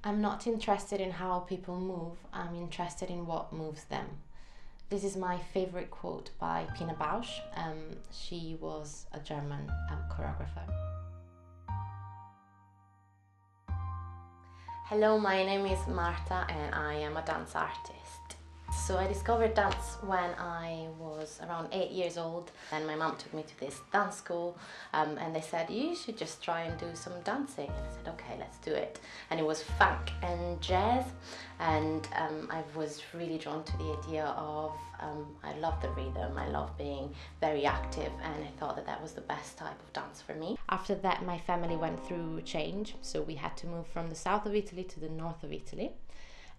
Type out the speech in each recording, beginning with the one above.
I'm not interested in how people move, I'm interested in what moves them. This is my favorite quote by Pina Bausch. She was a German choreographer. Hello, my name is Marta and I am a dance artist. So I discovered dance when I was around 8 years old, and my mom took me to this dance school and they said, you should just try and do some dancing. And I said, okay, let's do it. And it was funk and jazz, and I was really drawn to the idea of, I love the rhythm, I love being very active, and I thought that that was the best type of dance for me. After that, my family went through change, so we had to move from the south of Italy to the north of Italy.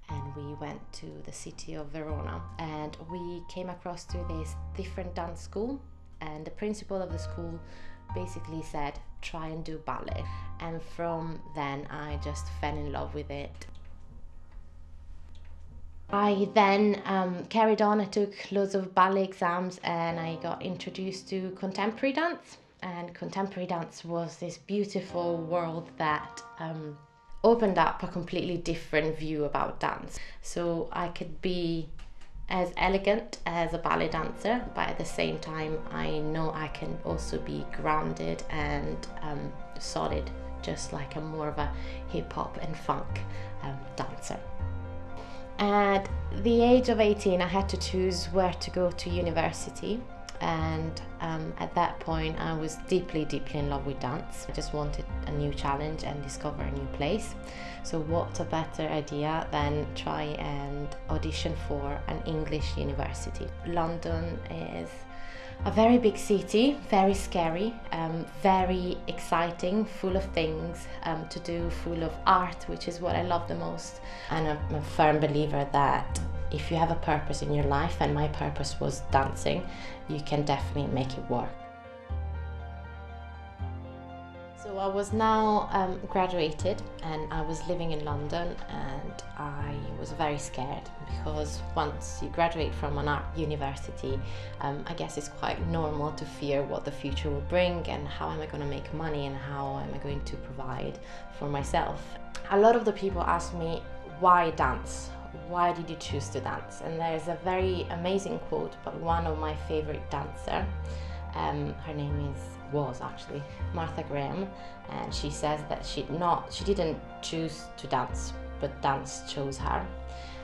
And we went to the city of Verona, and we came across to this different dance school, and the principal of the school basically said, try and do ballet. And from then I just fell in love with it. I then carried on. I took loads of ballet exams and I got introduced to contemporary dance. And contemporary dance was this beautiful world that opened up a completely different view about dance. So I could be as elegant as a ballet dancer, but at the same time I know I can also be grounded and solid, just like I'm more of a hip-hop and funk dancer. At the age of 18 I had to choose where to go to university, and at that point I was deeply in love with dance. I just wanted a new challenge and discover a new place. So what a better idea than try and audition for an English university. London is a very big city, very scary, very exciting, full of things to do, full of art, which is what I love the most. And I'm a firm believer that if you have a purpose in your life, and my purpose was dancing, you can definitely make it work. So I was now graduated and I was living in London, and I was very scared because once you graduate from an art university, I guess it's quite normal to fear what the future will bring and how am I going to make money and how am I going to provide for myself. A lot of the people ask me, why dance? Why did you choose to dance? And there's a very amazing quote by one of my favorite dancers. Her name was actually Martha Graham, and she says that she didn't choose to dance, but dance chose her.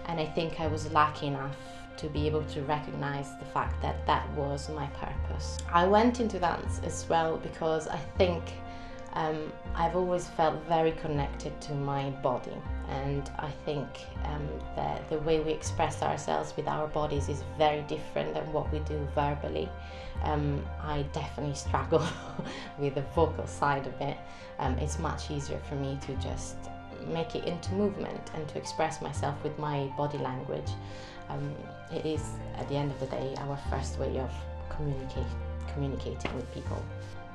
And I think I was lucky enough to be able to recognize the fact that that was my purpose. I went into dance as well because I think I've always felt very connected to my body, and I think that the way we express ourselves with our bodies is very different than what we do verbally. I definitely struggle with the vocal side of it. It's much easier for me to just make it into movement and to express myself with my body language. It is, at the end of the day, our first way of communicating with people.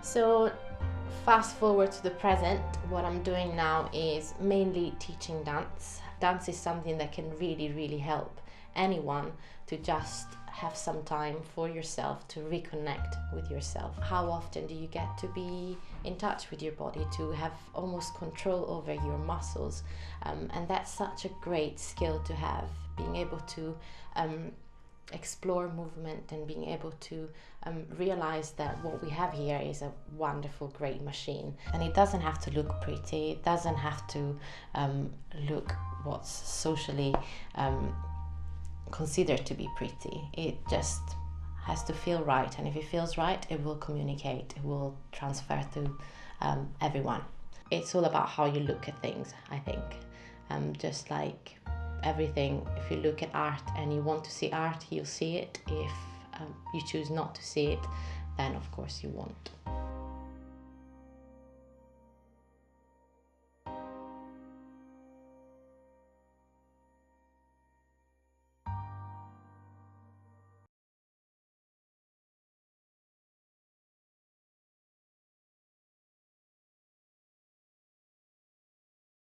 So fast forward to the present, what I'm doing now is mainly teaching dance. Dance is something that can really help anyone to just have some time for yourself, to reconnect with yourself. How often do you get to be in touch with your body, to have almost control over your muscles? And that's such a great skill to have, being able to explore movement and being able to realize that what we have here is a wonderful, great machine. And it doesn't have to look pretty, it doesn't have to look what's socially considered to be pretty. It just has to feel right, and if it feels right, it will communicate, it will transfer to everyone. It's all about how you look at things, I think. Just like everything, if you look at art and you want to see art, you'll see it. If you choose not to see it, then of course you won't.